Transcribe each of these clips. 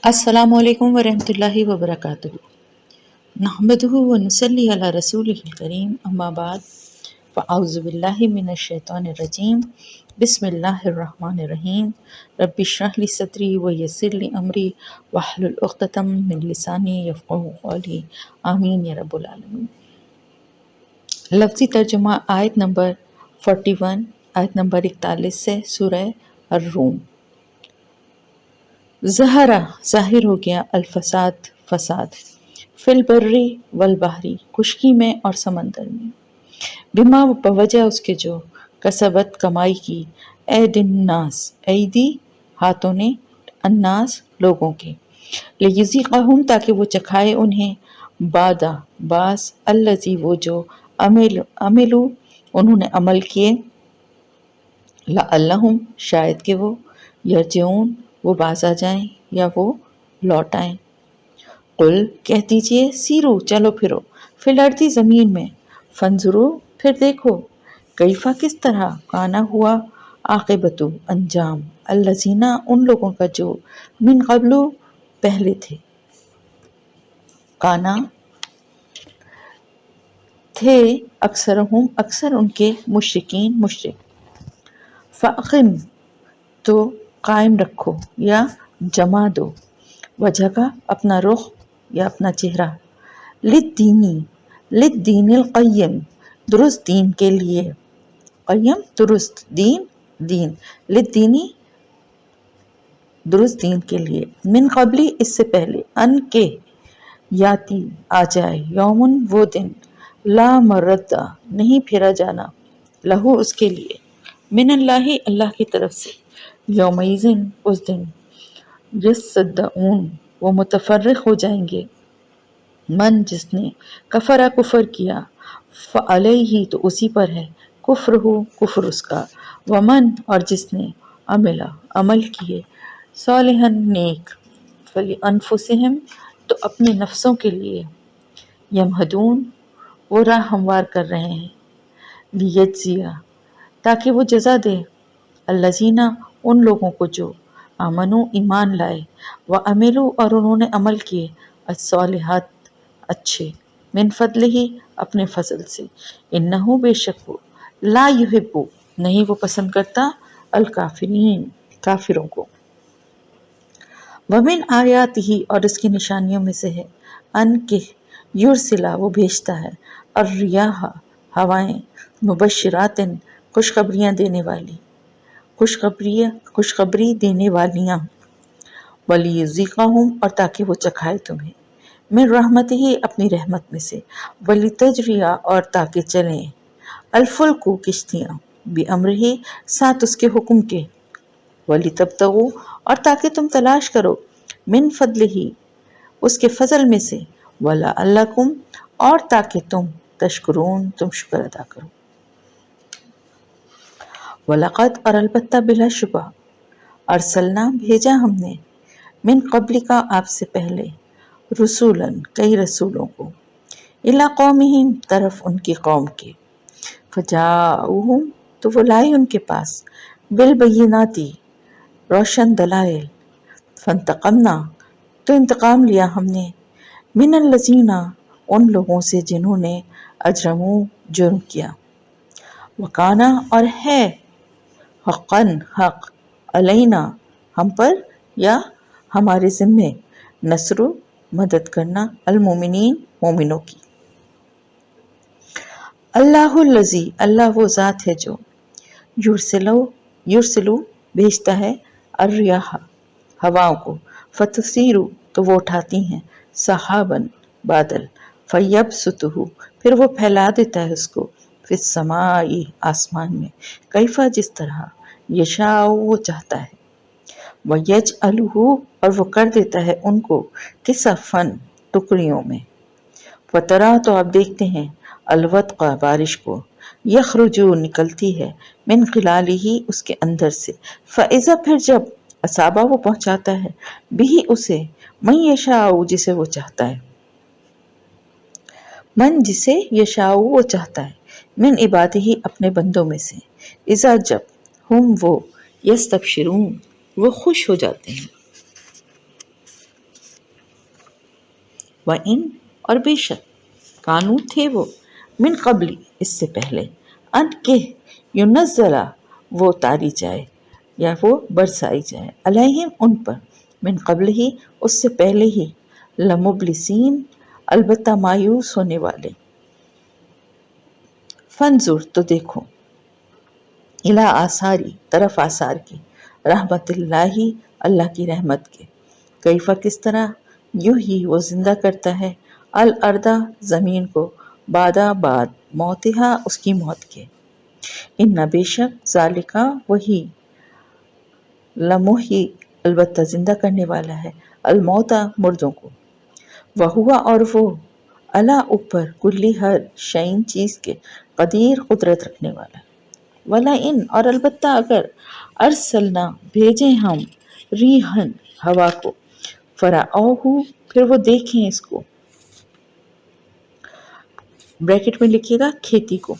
السلام علیکم ورحمۃ اللہ وبرکاتہ۔ نحمدہ ونصلی علی رسولہ الکریم، اما بعد، فاعوذ باللہ من الشیطان الرجیم، بسم اللہ الرحمن الرحیم۔ رب اشرح لی صدری ویسر لی امری واحلل عقدۃ من لسانی یفقہوا قولی، آمین یا رب العالمین۔ لفظی ترجمہ آیت نمبر 41، آیت نمبر 41 سے سورہ الروم۔ ظہرا ظاہر ہو گیا، الفساد فساد، فی البری والبحری خشکی میں اور سمندر میں، بما بوجہ اس کے جو کسبت کمائی کی، اید الناس ایدی ہاتھوں نے، الناس لوگوں کے، لیذیقہم تاکہ وہ چکھائے انہیں، بعدا بعض، الذی وہ جو عملوا انہوں نے عمل کیے، لعلہم شاید کہ وہ، یرجعون وہ باز آ جائیں یا وہ لوٹ آئیں۔ قل کہہ دیجئے، سیرو چلو پھرو، فی الارض زمین میں، فانظروا پھر دیکھو، کیفا کس طرح، کانا ہوا، عاقبتو انجام، الذین ان لوگوں کا جو، من قبل پہلے تھے، کانا تھے، اکثرہم اکثر ان کے، مشرکین مشرک۔ فاقم تو قائم رکھو یا جما دو، وجہ کا اپنا رخ یا اپنا چہرہ، للدینی للدین القیم درست دین کے لیے، قیم درست، دین دین، للدینی درست دین کے لیے، من قبلی اس سے پہلے، ان کے، یاتی آ جائے، یومن وہ دن، لا مردہ نہیں پھیرا جانا، لہو اس کے لیے، من اللہ اللہ کی طرف سے، یومئذ اس دن، یصدعون وہ متفرق ہو جائیں گے، من جس نے، کفرا کفر کیا، فعلیہ تو اسی پر ہے، کفرہ کفر اس کا، ومن اور جس نے، عملا عمل کیے، صالحا نیک، فلانفسہم تو اپنے نفسوں کے لیے، یمہدون وہ راہ ہموار کر رہے ہیں، لیجزیہ تاکہ وہ جزا دے، الذین ان لوگوں کو جو، آمنو ایمان لائے، وعملوا اور انہوں نے عمل کیے، الصالحات اچھے، من فضلہ اپنے فضل سے، انہ بے شک وہ، لا یحب نہیں وہ پسند کرتا، الکافرین کافروں کو۔ ومن آیاتہ اور اس کی نشانیوں میں سے ہے، ان کہ یرسلا وہ بھیجتا ہے، الریاح ہوائیں، مبشرات خوشخبریاں دینے والی، خوشخبری دینے والیاں، ولیذیقہم اور تاکہ وہ چکھائے تمہیں، من رحمتہ اپنی رحمت میں سے، ولتجریہ اور تاکہ چلیں، الفلک کشتیاں، بامرہ ساتھ اس کے حکم کے، وَلِتَبْتَغُوا اور تاکہ تم تلاش کرو، من فضلہ اس کے فضل میں سے، وَلَعَلَّکُمْ اور تاکہ تم، تشکرون تم شکر ادا کرو۔ وَلَقَدْ اور البتہ بلا شبہ، ارسلنا بھیجا ہم نے، من قبل کا آپ سے پہلے، رسولاً کئی رسولوں کو، الی قومہم طرف ان کی قوم کے، فجاؤہم تو وہ لائے ان کے پاس، بالبینات روشن دلائل، فانتقمنا تو انتقام لیا ہم نے، من الذین ان لوگوں سے جنہوں نے، اجرموا جرم کیا، وکانا اور ہے، حقاً حق، علینا ہم پر یا ہمارے ذمے، نصر مدد کرنا، المومنین مومنوں کی۔ اللہ الذی اللہ وہ ذات ہے جو، یرسلو بھیجتا ہے، الریاح ہواؤں کو، فتثیرو تو وہ اٹھاتی ہیں، سحاباً بادل، فیبسطہ پھر وہ پھیلا دیتا ہے اس کو، فی السماء آسمان میں، کیفا جس طرح، یشاء وہ چاہتا ہے، ویجعلہ اور وہ کر دیتا ہے ان کو، کسفاً ٹکڑیوں میں، وترا تو آپ دیکھتے ہیں، الودق بارش کو، یخرجو نکلتی ہے، من خلالہ اس کے اندر سے، فاذا پھر جب، اصابہ وہ پہنچاتا ہے، بھی اسے، من یشاء جسے وہ چاہتا ہے، من جسے یشاء وہ چاہتا ہے، من عبادہ اپنے بندوں میں سے، اذا جب، ہم وہ، یستبشرون وہ خوش ہو جاتے ہیں۔ وَإِن اور بے شک کانو تھے وہ من قبلی اس سے پہلے ان کہ ینزلہ وہ اتاری جائے یا وہ برسائی جائے علیہم ان پر من قبل ہی اس سے پہلے ہی لمبلسین البتہ مایوس ہونے والے فنظر تو دیکھو الی آثاری طرف آثار کی رحمت اللہ اللہ کی رحمت کے کیفا کس طرح یوں ہی وہ زندہ کرتا ہے الارض زمین کو بعد موتہا اس کی موت کے ان بے شک ذالکا وہی لمحی البتہ زندہ کرنے والا ہے الموتا مردوں کو وہوا اور وہ اللہ اوپر کلی ہر شعین چیز کے قدیر قدرت رکھنے والا ہے ولا ان اور البتہ اگر ارسلنا بھیجیں ہم ریحن ہوا کو فرعوہ پھر وہ دیکھیں اس کو بریکٹ میں لکھیے گا کھیتی کو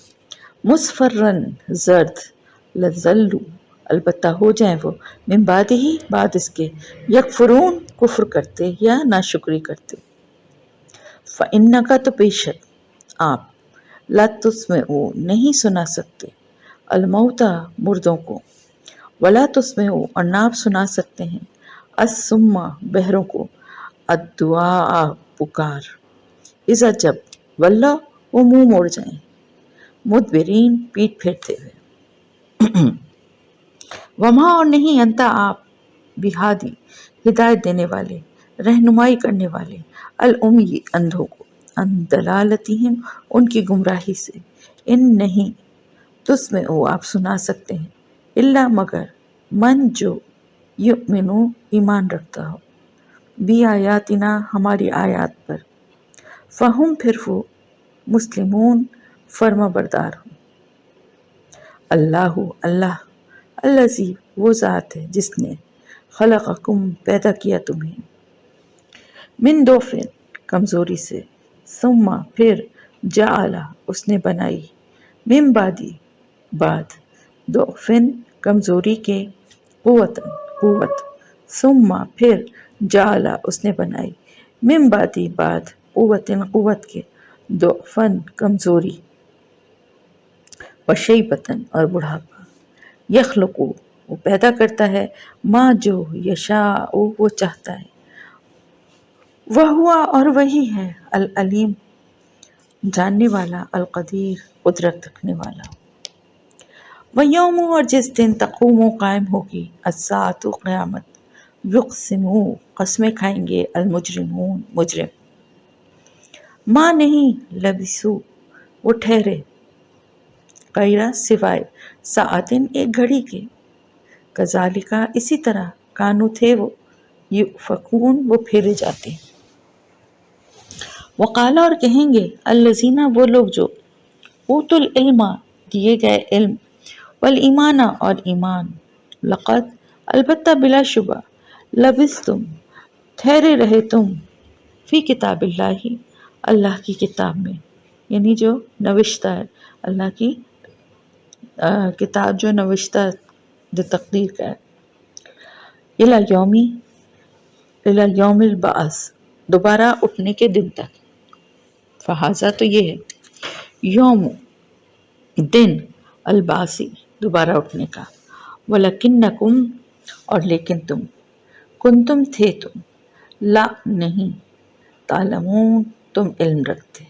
مصفرن زرد لذلو البتہ ہو جائیں وہ من بعد ہی بعد اس کے یکفرون کفر کرتے یا ناشکری کرتے فَإِنَّكَ تو بے شک آپ لا تسمعوا نہیں سنا سکتے الموتى مردوں کو ولا تسمعوا اور نہ آپ سنا سکتے ہیں الصم بہروں کو الدعاء پکار اذا جب واللہ وہ منہ موڑ جائیں مدبرین پیٹ پھیرتے ہوئے وما اور نہیں انتا آپ بہادی ہدایت دینے والے رہنمائی کرنے والے الامی اندھوں کو ان دلالتہم ان کی گمراہی سے ان نہیں تسمعوا آپ سنا سکتے ہیں الا مگر من جو یؤمنو ایمان رکھتا ہو بی آیاتنا ہماری آیات پر فہم پھر وہ مسلمون فرما بردار ہوں اللہ اللہ الذی وہ ذات ہے جس نے خلقکم پیدا کیا تمہیں من دوفن کمزوری سے ثم پھر جعل اس نے بنائی من بعدی بعد دوفن کمزوری کے قوتن قوت ثم پھر جعل اس نے بنائی من بعدی بعد قوتن قوت کے ضعفن کمزوری وشیبتن اور بڑھاپا یخلقو وہ پیدا کرتا ہے ما جو یشاء وہ چاہتا ہے وہوا اور وہی ہے العلیم جاننے والا القدیر قدرت رکھنے والا ویوم اور جس دن تقوم قائم ہوگی الساعۃ قیامت یقسمو قسمیں کھائیں گے المجرمون مجرم ماں نہیں لبسو وہ ٹھہرے غیرہ سوائے ساعتن ایک گھڑی کے کذالکا اسی طرح کانو تھے وہ یؤفکون وہ پھیرے جاتے ہیں وقال اور کہیں گے الذین وہ لوگ جو اوتوا العلم دیے گئے علم والایمان اور ایمان لقد البتہ بلا شبہ لبثتم ٹھہرے رہے تم فی کتاب اللہ اللہ کی کتاب میں یعنی جو نوشتہ ہے اللہ کی کتاب جو نوشتہ جو تقدیر کا ہے الی یوم البعث دوبارہ اٹھنے کے دن تک فہذا تو یہ ہے یوم دن البعثی دوبارہ اٹھنے کا ولکنکم اور لیکن تم کنتم تھے تم لا نہیں تعلمون تم علم رکھتے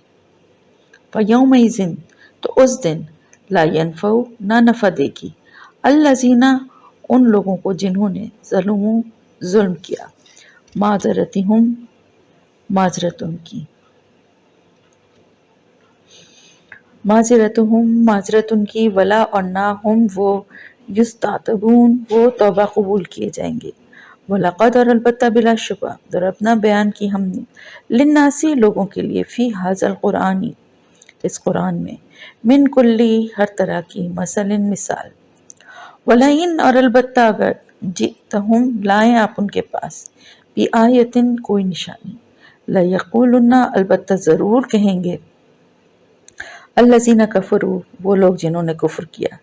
فیومئذ تو اس دن لا ینفع نہ نفع دے گی الذین ان لوگوں کو جنہوں نے ظلم کیا معذرتہم معذرت ان کی معذرت ان کی ولا اور نہ ہم وہ یستعتبون وہ توبہ قبول کیے جائیں گے وَلَقَدْ اور البتہ بلا شبہ ضربنا بیان کی ہم نے للناسی لوگوں کے لیے فی ھذا القرآن اس قرآن میں من کلی ہر طرح کی مثل مثال وَلَئِن اور البتہ اگر جئتہم لائیں آپ ان کے پاس بِآیَةٍ کوئی نشانی لَیَقُولُنَّ البتہ ضرور کہیں گے الذین کفروا وہ لوگ جنہوں نے کفر کیا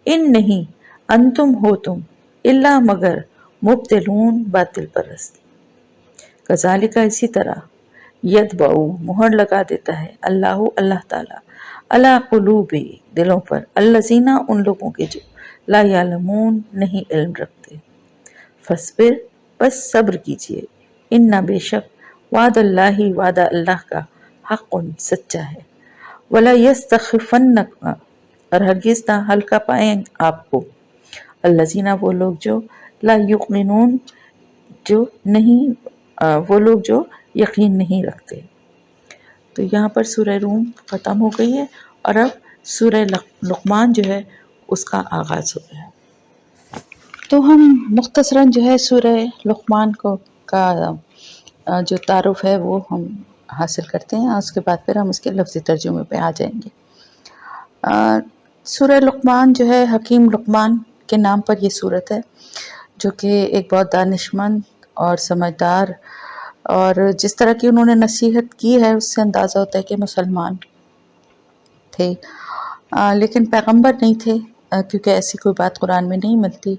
ان نہیں انتم ہو تم الا مگر مبتلون باطل پرست کذالک اسی طرح یتبعو مہر لگا دیتا ہے اللہ تعالیٰ علی قلوب دلوں پر الذین ان لوگوں کے جو لا یعلمون نہیں علم رکھتے فاصبر بس صبر کیجئے ان بے شک وعد اللہ وعدہ اللہ کا حق سچا ہے ولا یستخفنک اور ہرگز نہ ہلکا پائیں آپ کو الذین وہ لوگ جو لا یؤمنون جو نہیں وہ لوگ جو یقین نہیں رکھتے۔ تو یہاں پر سورہ روم ختم ہو گئی ہے اور اب سورہ لقمان جو ہے اس کا آغاز ہو گیا ہے۔ تو ہم مختصراً جو ہے سورہ لقمان کا جو تعارف ہے وہ ہم حاصل کرتے ہیں اور اس کے بعد پھر ہم اس کے لفظی ترجمے پہ آ جائیں گے۔ سورہ لقمان جو ہے حکیم لقمان کے نام پر یہ سورت ہے جو کہ ایک بہت دانشمند اور سمجھدار اور جس طرح کی انہوں نے نصیحت کی ہے اس سے اندازہ ہوتا ہے کہ مسلمان تھے لیکن پیغمبر نہیں تھے کیونکہ ایسی کوئی بات قرآن میں نہیں ملتی۔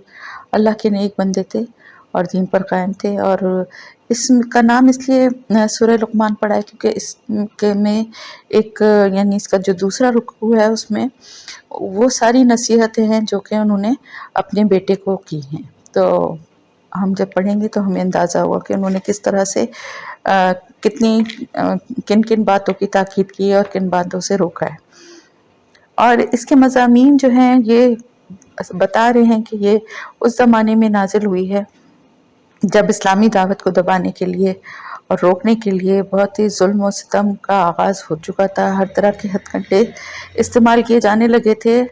اللہ کے نیک بندے تھے اور دین پر قائم تھے اور اس کا نام اس لیے سورہ لقمان پڑا ہے کیونکہ اس میں ایک یعنی اس کا جو دوسرا رکوع ہے اس میں وہ ساری نصیحتیں ہیں جو کہ انہوں نے اپنے بیٹے کو کی ہیں۔ تو ہم جب پڑھیں گے تو ہمیں اندازہ ہوا کہ انہوں نے کس طرح سے کن کن باتوں کی تاکید کی ہے اور کن باتوں سے روکا ہے۔ اور اس کے مضامین جو ہیں یہ بتا رہے ہیں کہ یہ اس زمانے میں نازل ہوئی ہے جب اسلامی دعوت کو دبانے کے لیے اور روکنے کے لیے بہت ہی ظلم و ستم کا آغاز ہو چکا تھا، ہر طرح کے ہتھ کنڈے استعمال کیے جانے لگے تھے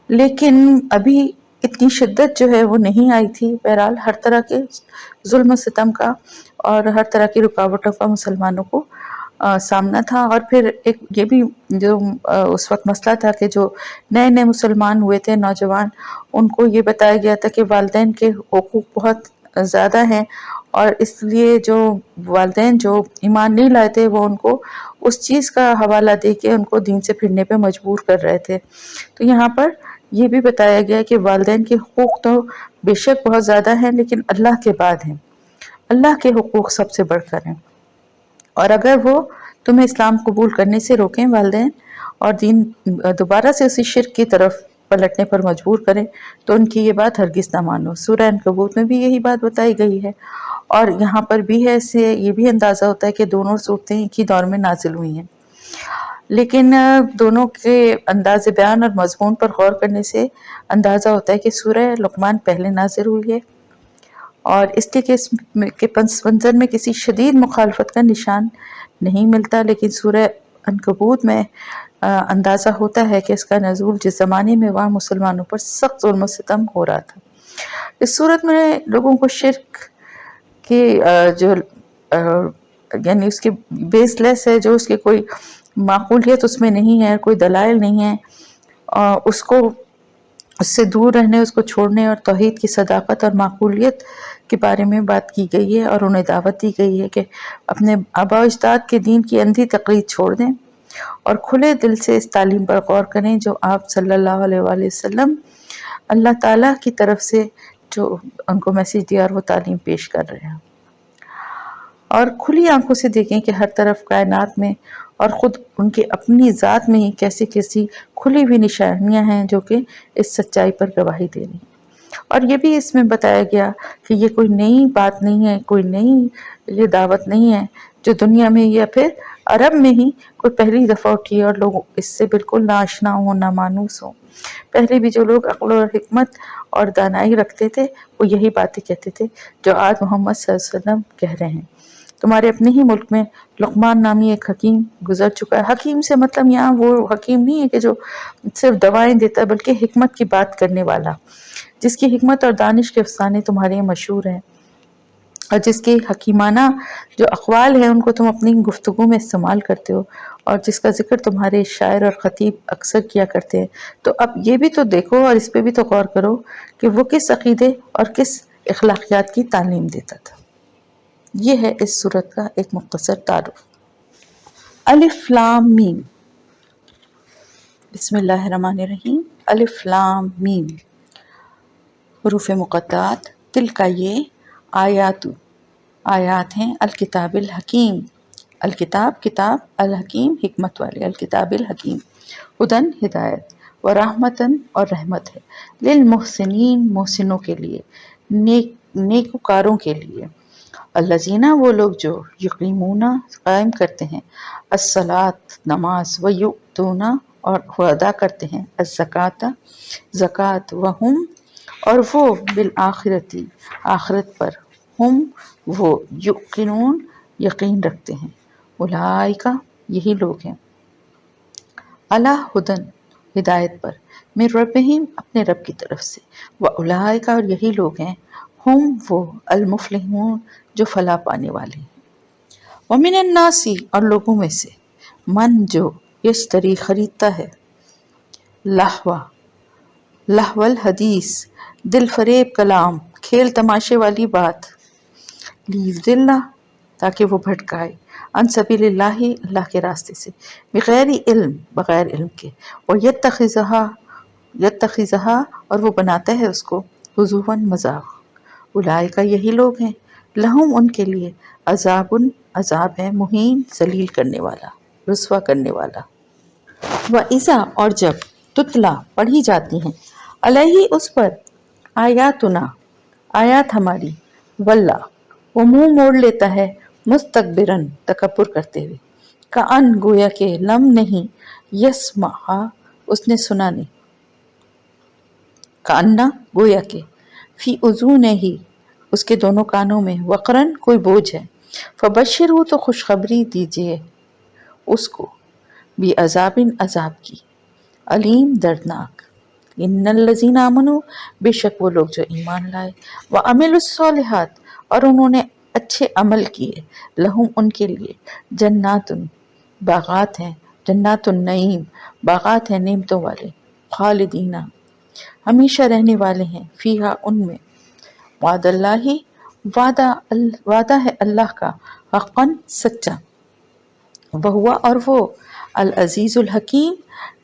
لیکن ابھی اتنی شدت جو ہے وہ نہیں آئی تھی۔ بہرحال ہر طرح کے ظلم و ستم کا اور ہر طرح کی رکاوٹوں کا مسلمانوں کو سامنا تھا اور پھر ایک یہ بھی جو اس وقت مسئلہ تھا کہ جو نئے نئے مسلمان ہوئے تھے نوجوان ان کو یہ بتایا گیا تھا کہ والدین کے حقوق بہت زیادہ ہیں اور اس لیے جو والدین جو ایمان نہیں لائے تھے وہ ان کو اس چیز کا حوالہ دے کے ان کو دین سے پھرنے پہ مجبور کر رہے تھے۔ تو یہاں پر یہ بھی بتایا گیا کہ والدین کے حقوق تو بے شک بہت زیادہ ہیں لیکن اللہ کے بعد ہیں، اللہ کے حقوق سب سے بڑھ کر ہیں اور اگر وہ تمہیں اسلام قبول کرنے سے روکیں والدین اور دین دوبارہ سے اسی شرک کی طرف پلٹنے پر مجبور کریں تو ان کی یہ بات ہرگز نہ مانو۔ سورہ عنکبوت میں بھی یہی بات بتائی گئی ہے اور یہاں پر بھی ہے، اس سے یہ بھی اندازہ ہوتا ہے کہ دونوں صورتیں ایک ہی دور میں نازل ہوئی ہیں لیکن دونوں کے انداز بیان اور مضمون پر غور کرنے سے اندازہ ہوتا ہے کہ سورہ لقمان پہلے نازل ہوئی ہے اور اس لیے کہ اس کے پس منظر میں کسی شدید مخالفت کا نشان نہیں ملتا لیکن سورہ عنکبوت میں اندازہ ہوتا ہے کہ اس کا نزول جس زمانے میں وہاں مسلمانوں پر سخت ظلم و ستم ہو رہا تھا۔ اس صورت میں لوگوں کو شرک کی جو یعنی اس کی بیس لیس ہے، جو اس کی کوئی معقولیت اس میں نہیں ہے، کوئی دلائل نہیں ہے، اس کو اس سے دور رہنے، اس کو چھوڑنے اور توحید کی صداقت اور معقولیت کے بارے میں بات کی گئی ہے اور انہیں دعوت دی گئی ہے کہ اپنے آباء و اجداد کے دین کی اندھی تقلید چھوڑ دیں اور کھلے دل سے اس تعلیم پر غور کریں جو آپ صلی اللہ علیہ وآلہ وسلم اللہ تعالیٰ کی طرف سے جو ان کو میسیج دیا اور وہ تعلیم پیش کر رہے ہیں اور کھلی آنکھوں سے دیکھیں کہ ہر طرف کائنات میں اور خود ان کے اپنی ذات میں ہی کیسی کیسی کھلی ہوئی نشانیاں ہیں جو کہ اس سچائی پر گواہی دے رہی ہیں۔ اور یہ بھی اس میں بتایا گیا کہ یہ کوئی نئی بات نہیں ہے، کوئی نئی یہ دعوت نہیں ہے جو دنیا میں یا پھر عرب میں ہی کوئی پہلی دفعہ اٹھی اور لوگ اس سے بالکل ناآشنا ہوں، نامانوس ہوں۔ پہلے بھی جو لوگ عقل اور حکمت اور دانائی رکھتے تھے وہ یہی باتیں کہتے تھے جو آج محمد صلی اللہ علیہ وسلم کہہ رہے ہیں۔ تمہارے اپنے ہی ملک میں لقمان نامی ایک حکیم گزر چکا ہے۔ حکیم سے مطلب یہاں وہ حکیم نہیں ہے کہ جو صرف دوائیں دیتا ہے بلکہ حکمت کی بات کرنے والا، جس کی حکمت اور دانش کے افسانے تمہارے یہاں مشہور ہیں اور جس کے حکیمانہ جو اقوال ہیں ان کو تم اپنی گفتگو میں استعمال کرتے ہو اور جس کا ذکر تمہارے شاعر اور خطیب اکثر کیا کرتے ہیں۔ تو اب یہ بھی تو دیکھو اور اس پہ بھی تو غور کرو کہ وہ کس عقیدے اور کس اخلاقیات کی تعلیم دیتا تھا۔ یہ ہے اس سورت کا ایک مختصر تعارف۔ الف لام میم، بسم اللہ الرحمن الرحیم۔ الف لام میم، حروف مقطعات، تلک یہ آیات ہیں الکتاب الحکیم، الکتاب کتاب، الحکیم حکمت والے، الکتاب الحکیم، ہدن ہدایت، ورحمتن اور رحمت ہے، للمحسنین محسنوں کے لیے، نیکوکاروں کے لیے، الذین وہ لوگ جو یقیمون قائم کرتے ہیں، الصلاۃ نماز، ویؤتون اور وہ ادا کرتے ہیں، الزکوٰۃ زکوٰۃ، وہم اور وہ بالآخرۃ آخرت پر، ہم وہ یوقنون یقین رکھتے ہیں، اولئک یہی لوگ ہیں، علی ہدن ہدایت پر، من ربہم اپنے رب کی طرف سے، واولئک اور یہی لوگ ہیں، ہم وہ المفلحون جو فلاح پانے والے ہیں۔ ومن الناس اور لوگوں میں سے، من جو یشتری خریدتا ہے، لہو الحدیث دل فریب کلام، کھیل تماشے والی بات، لیضل تاکہ وہ بھٹکائے، عن سبیل اللہ اللہ کے راستے سے، بغیر علم بغیر علم کے، یتخذہا اور وہ بناتا ہے اس کو، ہزوا مذاق، اولئک یہی لوگ ہیں، لہم ان کے لیے، عذاب ہے، مہین ذلیل کرنے والا، رسوا کرنے والا۔ وَإِذَا اور جب تتلا پڑھی جاتی ہیں، علیہ اس پر، آیاتنا آیات ہماری، واللہ وہ منہ موڑ لیتا ہے، مستکبرن تکبر کرتے ہوئے، کأن گویا کہ لم نہیں، یسمعھا اس نے سنا نہیں، کأن گویا کہ فی اذونہ اس کے دونوں کانوں میں، وقرن کوئی بوجھ ہے، فبشرہ تو خوشخبری دیجئے اس کو، بعذاب عذاب کی، علیم دردناک، ان الذین آمنوا بے شک وہ لوگ جو ایمان لائے، وعملوا الصالحات اور انہوں نے اچھے عمل کیے، لہم ان کے لیے، جنات باغات ہیں، جنات النعیم باغات ہیں نعمتوں والے، خالدین ہمیشہ رہنے والے ہیں، فیہا ان میں، وعد اللہ وعدہ ہے اللہ کا، حقاً سچا، وہوا اور وہ، العزیز الحکیم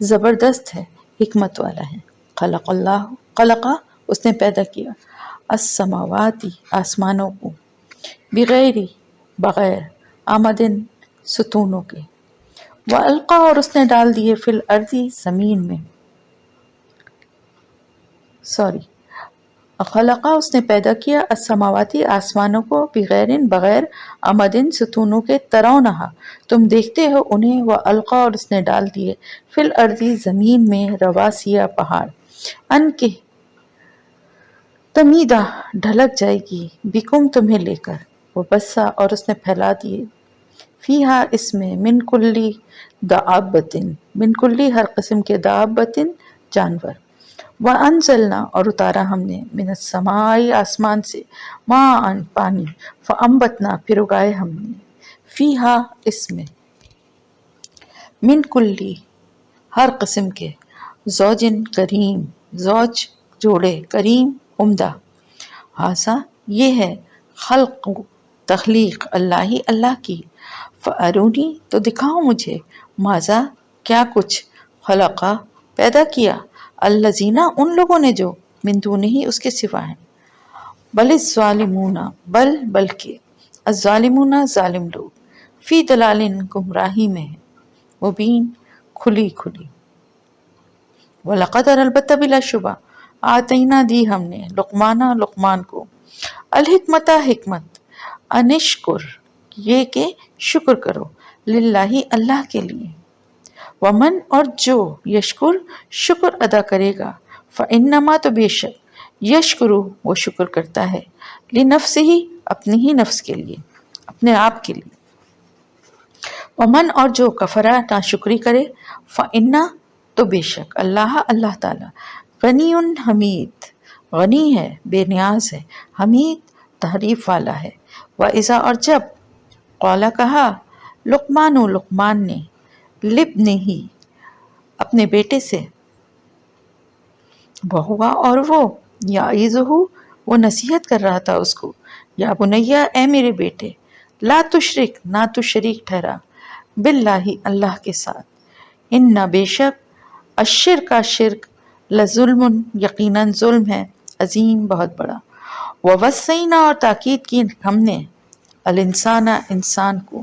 زبردست ہے، حکمت والا ہے، خلق اس نے پیدا کیا، السماوات آسمانوں کو، بغیر بغیر، آمدن ستونوں کے، والقا اور اس نے ڈال دیے، فی الارض زمین میں، خلقہ اس نے پیدا کیا، السماواتی آسمانوں کو، بغیر بغیر، آمدن ستونوں کے، ترونہا تم دیکھتے ہو انہیں، والقا اور اس نے ڈال دیے، فی الارض زمین میں، رواسیا پہاڑ، ان کے تمیدہ ڈھلک جائے گی، بکم تمہیں لے کر، وبسا اور اس نے پھیلا دیے، فیہا اس میں، من کلی دابتن من کلی ہر قسم کے، دابتن جانور، وَأَنزَلْنَا اور اتارا ہم نے، من السماء آسمان سے، ماء پانی، فَأَنبَتْنَا پھر اگائے ہم نے، فیہا اس میں، من کلی ہر قسم کے، زوجن کریم زوج جوڑے، کریم عمدہ، ہذا یہ ہے، خلق تخلیق، اللہ کی، فَأَرُونِی تو دکھاؤ مجھے، ماذا کیا کچھ، خلقا پیدا کیا، الذین ان لوگوں نے جو، من دونہ اس کے سوا ہیں، بل الظالمون بلکہ الظالمون ظالم لوگ، فی ضلال گمراہی میں ہیں، مبین کھلی کھلی، وَلَقَدْ اور البتہ بلا شبہ، آتینا دی ہم نے، لقمان کو، الحکمت حکمت، انشکر یہ کہ شکر کرو، للہ اللہ کے لیے، ومن اور جو یشکر شکر ادا کرے گا، فإنما تو بے شک، یشکرو وہ شکر کرتا ہے، لنفسہ اپنی ہی نفس کے لیے، اپنے آپ کے لیے، ومن اور جو کفرا ناشکری کرے، فإنہ تو بے شک، اللہ تعالی، غنی حمید غنی ہے، بے نیاز ہے، حمید تعریف والا ہے، وإذا اور جب، قالا کہا، لقمان نے، لابنہ اپنے بیٹے سے، وہوا اور وہ، یعظہ وہ نصیحت کر رہا تھا اس کو، یا بنیا اے میرے بیٹے، لا تشرک نہ تو شریک ٹھہرا، باللہ اللہ کے ساتھ، ان بے شک، الشرک شرک، لظلم یقیناً ظلم ہے، عظیم بہت بڑا، ووصینا اور تاکید کی ہم نے، الانسان انسان کو،